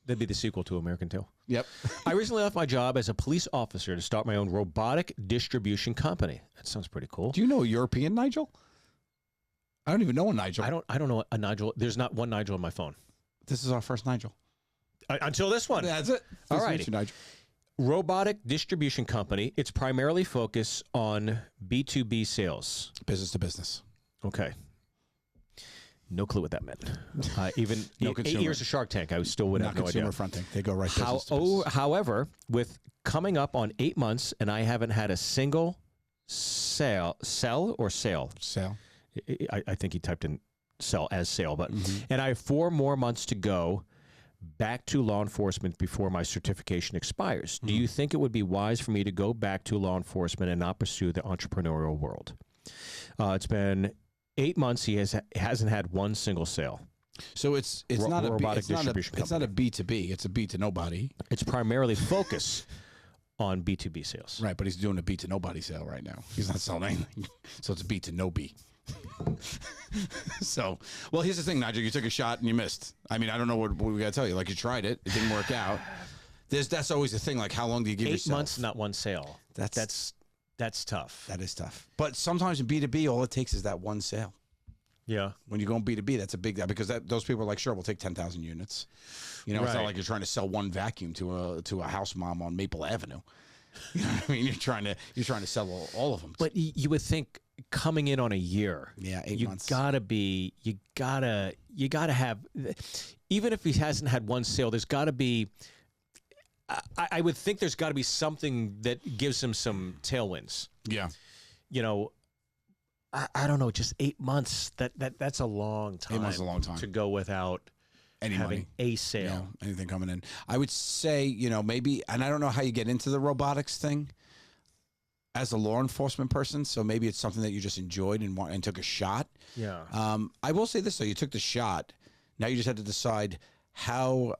That'd be the sequel to American Tail. Yep. I recently left my job as a police officer to start my own robotic distribution company. That sounds pretty cool. Do you know a European Nigel? I don't even know a Nigel. I don't know a Nigel. There's not one Nigel on my phone. This is our first Nigel. Until this one. That's it. All Nice to righty. meet you, Nigel. robotic distribution company. It's primarily focused on B2B sales. Business to business. Okay. No clue what that meant. Even No 8 consumer. years of Shark Tank, I still would Not have no consumer idea. fronting. They go right business to business. However, with coming up on 8 months, and I haven't had a single sale. Sale. I think he typed in sell as sale, but Mm-hmm. and I have 4 more months to go back to law enforcement before my certification expires. Do Mm-hmm. you think it would be wise for me to go back to law enforcement and not pursue the entrepreneurial world? It's been 8 months. He hasn't had one single sale. So it's not a robotic it's not a distribution it's not a B2B. It's a B to nobody. It's primarily focused on B2B sales. Right, but he's doing a B to nobody sale right now. He's not selling anything. So it's a B to no B. So, well, here's the thing, Nigel. You took a shot and you missed. I mean, I don't know what we got to tell you. Like, you tried it. It didn't work out. That's always the thing. Like, how long do you give 8 yourself? months, not one sale. That's tough. That is tough. But sometimes in B2B, all it takes is that one sale. Yeah. When you go in B2B, that's a big, because those people are like, sure, we'll take 10,000 units. You know, it's not Right. like you're trying to sell one vacuum to a house mom on Maple Avenue. You know what I mean? You're trying to sell all of them. But you would think coming in on a year, Yeah, 8 you months. you gotta have, even if he hasn't had one sale, there's got to be. I would think there's got to be something that gives him some tailwinds. Yeah. You know, I don't know, just 8 months. That's a long time. 8 months is a long time. to go without Any having money. a sale. Yeah, anything coming in. I would say, you know, maybe, and I don't know how you get into the robotics thing as a law enforcement person, so maybe it's something that you just enjoyed and took a shot. Yeah. I will say this, though. You took the shot. Now you just had to decide how,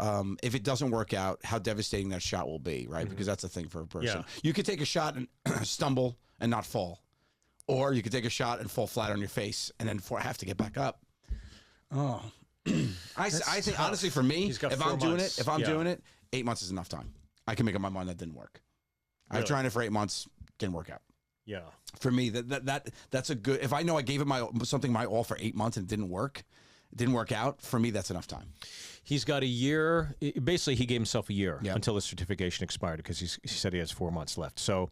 if it doesn't work out, how devastating that shot will be, right? Because that's the thing for a person. Yeah. You could take a shot and stumble and not fall. Or you could take a shot and fall flat on your face and then have to get back up. Oh. I think, tough. honestly, for me, He's got if 4 I'm doing months. it, Yeah. doing it, 8 months is enough time. I can make up my mind that didn't work. I've Really? tried it for 8 months, didn't work out. Yeah. For me, that's a good. If I know I gave it my all for 8 months and it didn't work out, for me that's enough time. He's got a year. Basically, he gave himself a year Yeah. until his certification expired because he said he has 4 months left. So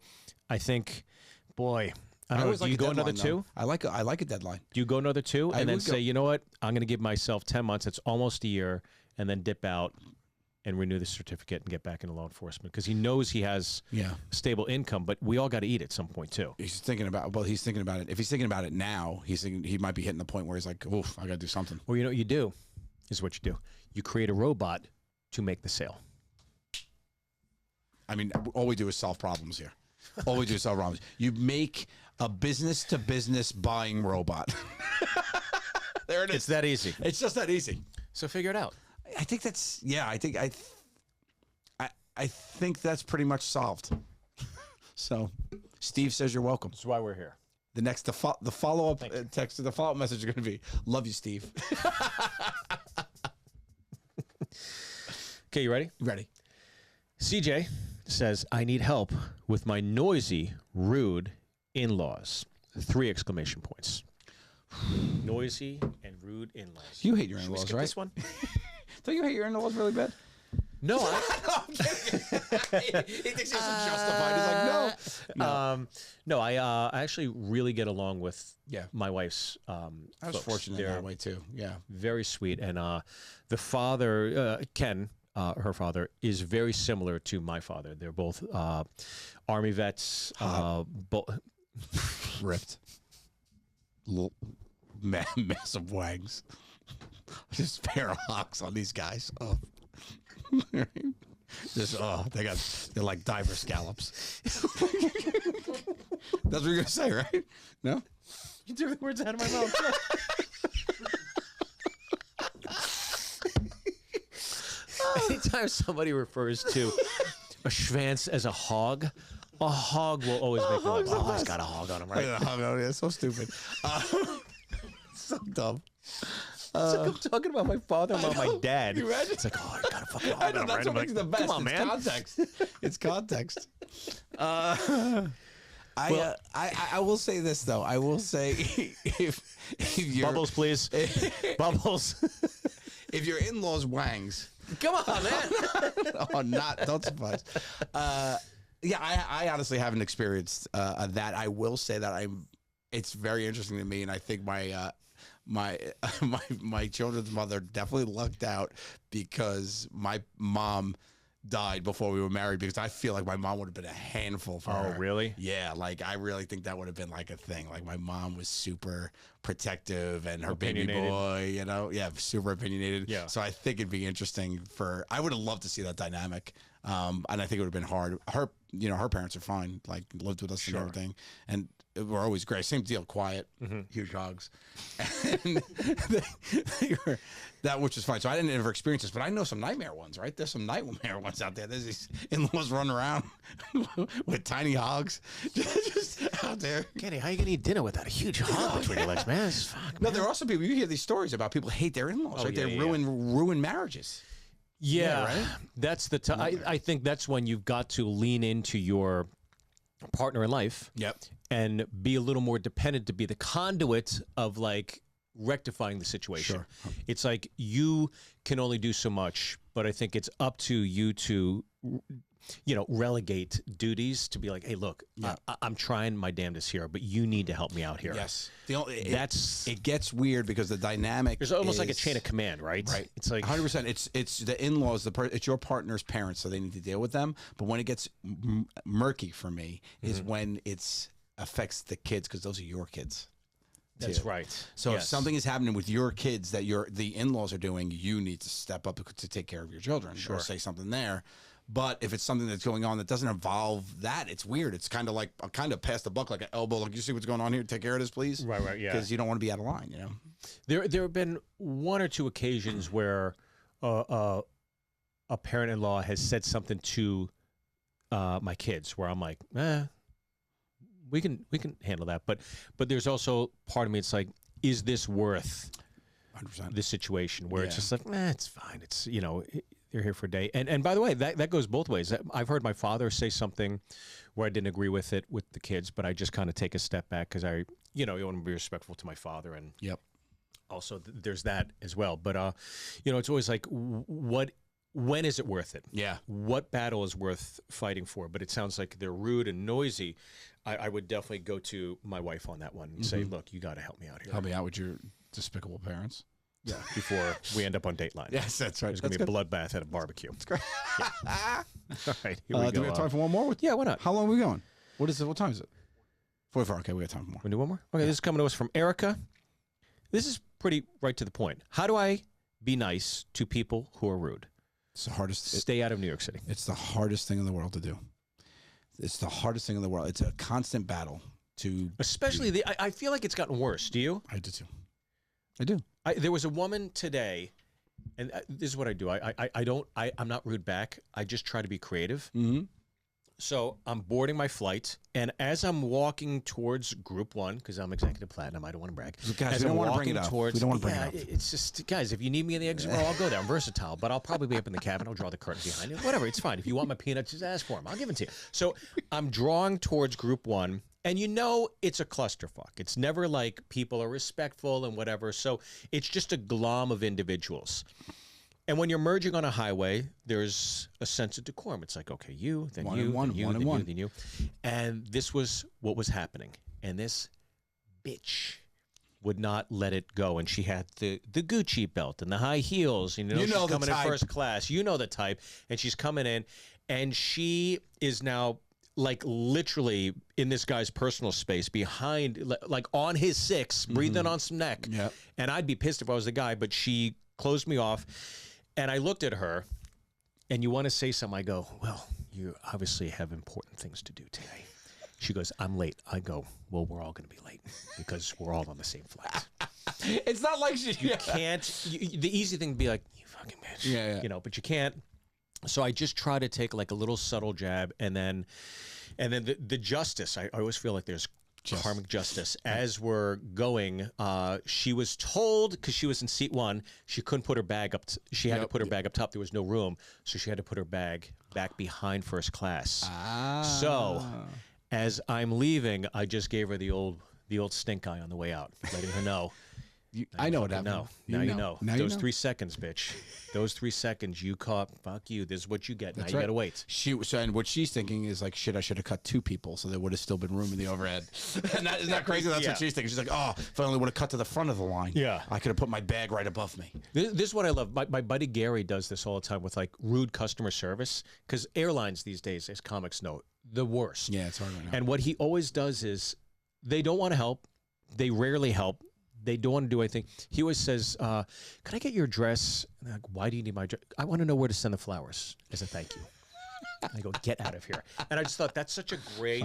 I think, boy, I don't know. Do you go another 2? I like a deadline. Do you go another 2 I and then would go- say, you know what, I'm going to give myself 10 months. It's almost a year, and then dip out and renew the certificate and get back into law enforcement because he knows he has Yeah. stable income, but we all got to eat at some point too. He's thinking about it. If he's thinking about it now, he's thinking he might be hitting the point where he's like, oof, I got to do something. Well, you know what you do is what you do. You create a robot to make the sale. I mean, all we do is solve problems here. All we do is solve problems. You make a business-to-business buying robot. There it is. It's that easy. It's just that easy. So figure it out. I think that's I think that's pretty much solved. So, Steve says you're welcome. That's why we're here. The follow-up text, the follow-up message is going to be, "Love you, Steve." Okay, you ready? Ready? CJ says, I need help with my noisy, rude in-laws. 3 exclamation points. Noisy and rude in-laws. You hate your Should we in-laws, skip right? this one? Don't you hate your in-laws really bad? No, He thinks he's justified. He's like, no. no. I actually really get along with Yeah. my wife's I was folks. fortunate They're that way too. Yeah. very sweet, and the father, Ken, her father, is very similar to my father. They're both Army vets. Ripped. Little massive wags. Just a pair of hocks on these guys. Oh. They're like diver scallops. That's what you're gonna say, right? No? You took the words out of my mouth. Anytime somebody refers to a schwanz as a hog will always make me like, oh, he's got a hog on him, right? Yeah, so stupid. So dumb. It's like I'm talking about my father, about my dad. You imagine? It's like, oh, I got a fucking hog I know, on him, that's right? what I'm makes like, the best. come on, It's man. context. It's context. I will say this though. I will say if you're Bubbles, please. Bubbles. if your in-laws wangs, Come on, man. Oh, don't surprise. Yeah, I honestly haven't experienced that. I will say that it's very interesting to me, and I think my children's mother definitely lucked out because my mom died before we were married, because I feel like my mom would have been a handful for her. Oh, really? Yeah, like I really think that would have been like a thing. Like my mom was super protective, and her baby boy, super opinionated. Yeah. So I think it'd be interesting I would have loved to see that dynamic. And I think it would have been hard. Her parents are fine, like lived with us and everything, and we're always great. Same deal, quiet, huge hugs, and that, which is fine. So I didn't ever experience this, but I know some nightmare ones, right? There's some nightmare ones out there. There's these in-laws running around with tiny hogs, just out there. Kenny, how you gonna eat dinner without a huge hog between your legs, man? Fuck, No, there are also people. You hear these stories about people hate their in-laws, right? Yeah, They ruin marriages. Yeah, right? That's the time. I think that's when you've got to lean into your partner in life. Yep. And be a little more dependent to be the conduit of like rectifying the situation. Sure. It's like you can only do so much, but I think it's up to you to, relegate duties to be like, hey, look, I'm trying my damnedest here, but you need to help me out here. Yes. It gets weird because the dynamic there's almost like a chain of command, right? Right. It's like 100%. It's the in-laws, it's your partner's parents, so they need to deal with them. But when it gets murky for me is when it's affects the kids, because those are your kids. That's too. right. So if Yes. something is happening with your kids that the in-laws are doing, you need to step up to take care of your children or say something there. But if it's something that's going on that doesn't involve that, it's weird. It's kind of like pass the buck, like an elbow. Like, you see what's going on here? Take care of this, please. Right, yeah. Because you don't want to be out of line, There have been one or two occasions where a parent-in-law has said something to my kids where I'm like, we can handle that. But there's also part of me, it's like, is this worth 100%. this situation where it's just like, it's fine. It's, they're here for a day. And by the way, that goes both ways. I've heard my father say something where I didn't agree with it with the kids, but I just kind of take a step back because you want to be respectful to my father. And also there's that as well. But, it's always like, when is it worth it? Yeah. What battle is worth fighting for? But it sounds like they're rude and noisy. I would definitely go to my wife on that one and say, look, you got to help me out here. Help me out with your despicable parents. Yeah, before we end up on Dateline. Yes, that's right. There's going to be a bloodbath at a barbecue. That's great. All right, here we go. Do we have time for one more? Yeah, why not? How long are we going? What is it? What time is it? 44. Okay, we got time for more. Want to do one more? Okay, this is coming to us from Erica. This is pretty right to the point. How do I be nice to people who are rude? It's the hardest. Stay out of New York City. It's the hardest thing in the world to do. It's the hardest thing in the world. It's a constant battle to. Especially I feel like it's gotten worse. Do you? I do too. I do. There was a woman today, and this is what I do. I'm not rude back. I just try to be creative. Mm-hmm. So I'm boarding my flight, and as I'm walking towards Group 1, because I'm Executive Platinum, I don't want to brag. Guys, as we don't I'm want to bring walking it up. towards, We don't want to bring it up. It's just, guys, if you need me in the exit row, I'll go there. I'm versatile, but I'll probably be up in the cabin. I'll draw the curtain behind it. Whatever, it's fine. If you want my peanuts, just ask for them. I'll give them to you. So I'm drawing towards Group 1, and it's a clusterfuck. It's never like people are respectful and whatever. So it's just a glom of individuals. And when you're merging on a highway, there's a sense of decorum. It's like, okay, you, then One you, and one, then you, one then and you, one. then you. And this was what was happening. And this bitch would not let it go. And she had the Gucci belt and the high heels. And she's the coming in type. first class. You know the type. And she's coming in. And she is now like literally in this guy's personal space behind, like on his six, breathing on some neck. Yep. And I'd be pissed if I was the guy, but she closed me off. And I looked at her, and you want to say something. I go, well, you obviously have important things to do today. She goes, I'm late. I go, well, we're all going to be late because we're all on the same flight. It's not like she. You can't. The easy thing to be like, you fucking bitch. Yeah. But you can't. So I just try to take like a little subtle jab, and then the justice. I always feel like there's karmic justice. As we're going, she was told, because she was in seat 1, she couldn't put her bag up. She had to put her bag up top. There was no room, so she had to put her bag back behind first class. So as I'm leaving, I just gave her the old stink eye on the way out, letting her know I know what happened. No, now you know. Now Those you know. 3 seconds, bitch. Those 3 seconds you caught. Fuck you. This is what you get. That's now right. you gotta wait. And what she's thinking is like, shit, I should have cut 2 people so there would have still been room in the overhead. And that isn't that crazy? That's Yeah. what she's thinking. She's like, oh, if I only would have cut to the front of the line. Yeah. I could have put my bag right above me. This is what I love. My buddy Gary does this all the time with like rude customer service, because airlines these days, as comics know, the worst. Yeah, it's hard right now. And what he always does is they don't want to help. They rarely help. They don't want to do anything. He always says, "Can I get your address?" And I'm like, why do you need my address? I want to know where to send the flowers as a thank you. And I go, get out of here. And I just thought that's such a great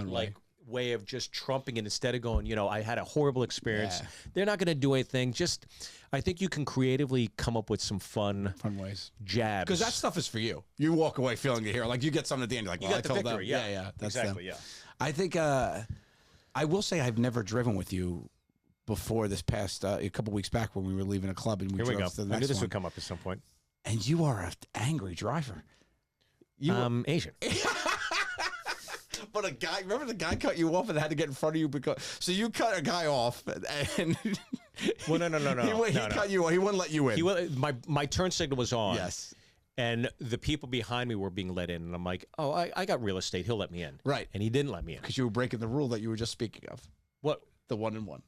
way of just trumping it instead of going, I had a horrible experience. Yeah. They're not going to do anything. Just, I think you can creatively come up with some fun ways. jabs. Because that stuff is for you. You walk away feeling your hero. Like you get something at the end. You're like, You well, got the I told victory, them. yeah. That's exactly, them. yeah. I think I will say I've never driven with you before this past a couple weeks back when we were leaving a club and we Here we drove go. to the I next knew this one. would come up at some point. And you are an angry driver. Asian. But remember the guy cut you off and had to get in front of you because so you cut a guy off and Well, no. he cut you off. He wouldn't let you in. My turn signal was on. Yes. And the people behind me were being let in, and I'm like, oh, I got real estate. He'll let me in. Right. And he didn't let me in. Because you were breaking the rule that you were just speaking of. What? The 1-in-1.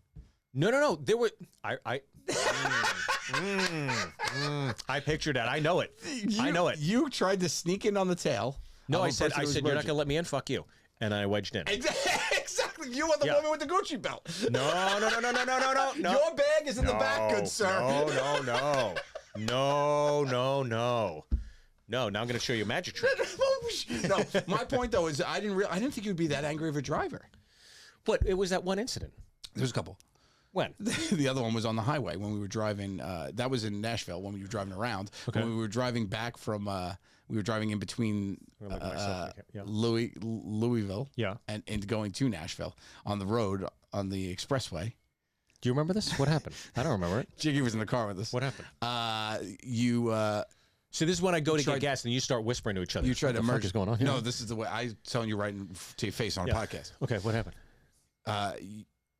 No. There were. I pictured that. I know it. I know it. You tried to sneak in on the tail. No, of I a said, person who was you're not merging. going to let me in? Fuck you. And I wedged in. Exactly. You are the Yeah. woman with the Gucci belt. No. Your bag is in the back, good sir. No, now I'm going to show you a magic trick. No, my point though is I didn't think you'd be that angry of a driver. But it was that one incident. There's a couple. When? The other one was on the highway when we were driving. That was in Nashville when we were driving around. Okay. When we were driving back from, we were driving in between I'm gonna look at myself. Yeah. Louisville Yeah. and going to Nashville on the road on the expressway. Do you remember this? What happened? I don't remember it. Jiggy was in the car with us. What happened? So this is when I go to get gas and you start whispering to each other. you tried to What the fuck merge. is going on? No, this is the way I'm telling you right to your face on a podcast. Okay, what happened?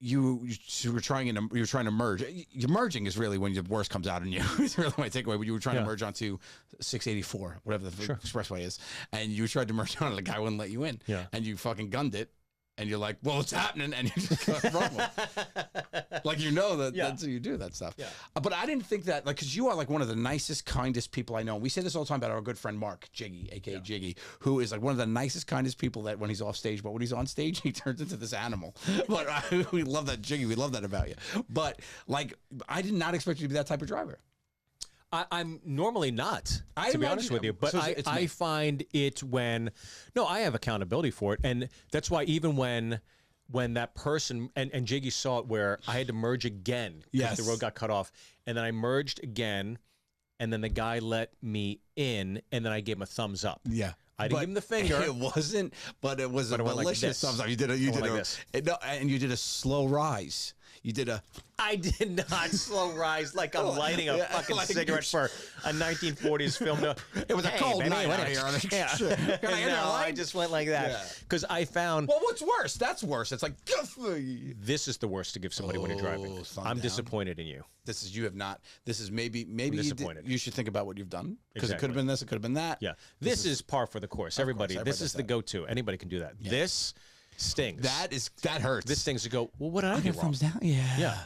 You were trying to merge. Your merging is really when the worst comes out in you. It's really my takeaway. When you were trying to merge onto 684, whatever the expressway is, and you tried to merge on it, the guy wouldn't let you in. Yeah. And you fucking gunned it, and you're like, "Well, it's happening," and you just got wrong. Like that's how you do that stuff. Yeah. But I didn't think that because you are like one of the nicest, kindest people I know. We say this all the time about our good friend Mark Jiggy, aka Jiggy, who is like one of the nicest, kindest people that when he's off stage, but when he's on stage, he turns into this animal. But we love that Jiggy. We love that about you. But like, I did not expect you to be that type of driver. I'm normally not, to be honest imagine- with you, but so it's me. I find it when, no, I have accountability for it. And that's why even when that person, and Jiggy saw it where I had to merge again because Yes. the road got cut off. And then I merged again, and then the guy let me in, and then I gave him a thumbs up. Yeah. I didn't give him the finger. It wasn't, but it was a But it went like malicious this. thumbs up. You did went like this. and you did a slow rise. You did a I did not slow rise like I'm lighting a Yeah, fucking like cigarette for a 1940s film. It was a cold baby, night what out is- here. On the Yeah. Can I get No, that I line? just went like that Yeah. because I found Well, what's worse? That's worse. It's like this is the worst to give somebody when you're driving. thumb I'm down. disappointed in you. this is you have not. This is maybe disappointed. you should think about what you've done because it Exactly. could have been this. It could have been that. Yeah, this is par for the course. Everybody, everybody this is does the that. go-to. Anybody can do that. This stings. That hurts. This stings to go. Well, what did I do your wrong? thumbs down. Yeah. Yeah.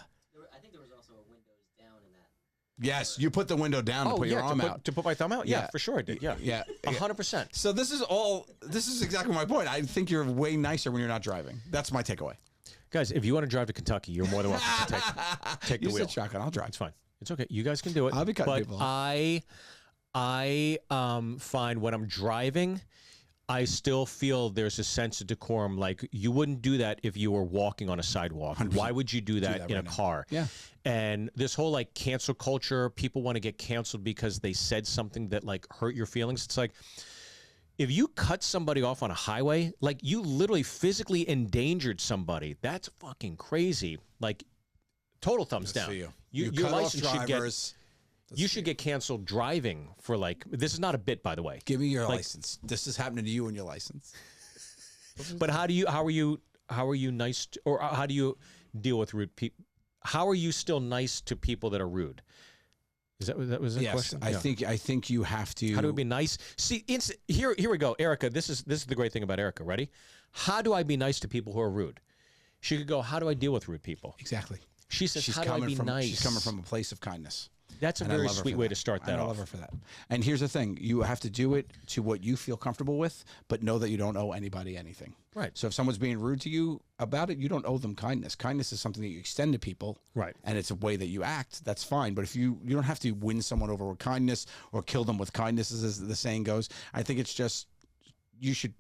I think there was also a Windows down in that. Yes, you put the window down to Oh put yeah, your arm to out. put my thumb out. Yeah, Yeah. for sure I did. Yeah, Yeah. 100%. So this is exactly my point. I think you're way nicer when you're not driving. That's my takeaway. Guys, if you want to drive to Kentucky, you're more than welcome to take the You wheel. said shotgun. I'll drive. It's fine. It's okay. You guys can do it. I'll be cutting but people off. I find when I'm driving, I still feel there's a sense of decorum. Like you wouldn't do that if you were walking on a sidewalk. 100%. Why would you do that, that in right a now. car? Yeah. And this whole like cancel culture, people want to get canceled because they said something that like hurt your feelings. It's like, if you cut somebody off on a highway, like you literally physically endangered somebody, that's fucking crazy. Like total thumbs down. For you. Your cut off license should get drivers. you should get canceled driving for like this is not a bit, by the way. Give me your like- license. This is happening to you and your license. But how are you nice to, or how do you deal with rude people? how are you still nice to people that are rude? That was a Yes, question? I think you have to. How do we be nice? See, here we go, Erica. This is the great thing about Erica. Ready? How do I be nice to people who are rude? She could go, how do I deal with rude people? Exactly. She says, She's how do I be from, nice? She's coming from a place of kindness. That's a And I very love her sweet for way that. to start that I off. love her for that. And here's the thing: you have to do it to what you feel comfortable with, but know that you don't owe anybody anything. Right. So if someone's being rude to you about it, you don't owe them kindness. Kindness is something that you extend to people. Right. And it's a way that you act. That's fine. But if you don't have to win someone over with kindness or kill them with kindness, as the saying goes. I think it's just you should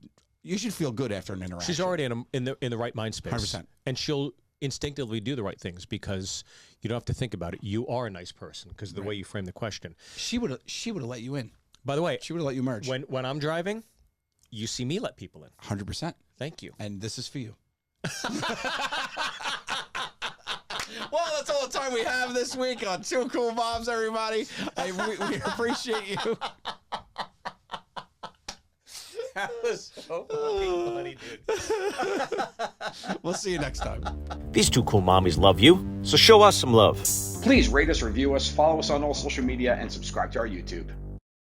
feel good after an interaction. She's already in the right mind space. 100%. And she'll instinctively do the right things because you don't have to think about it. You are a nice person because of the way you frame the question. She would have let you in. By the way, She would have let you merge. when I'm driving, you see me let people in. 100%. Thank you. And this is for you. Well, that's all the time we have this week on Two Cool Moms, everybody. We appreciate you. That was so fucking funny, dude. We'll see you next time. These two cool mommies love you, so show us some love. Please rate us, review us, follow us on all social media, and subscribe to our YouTube.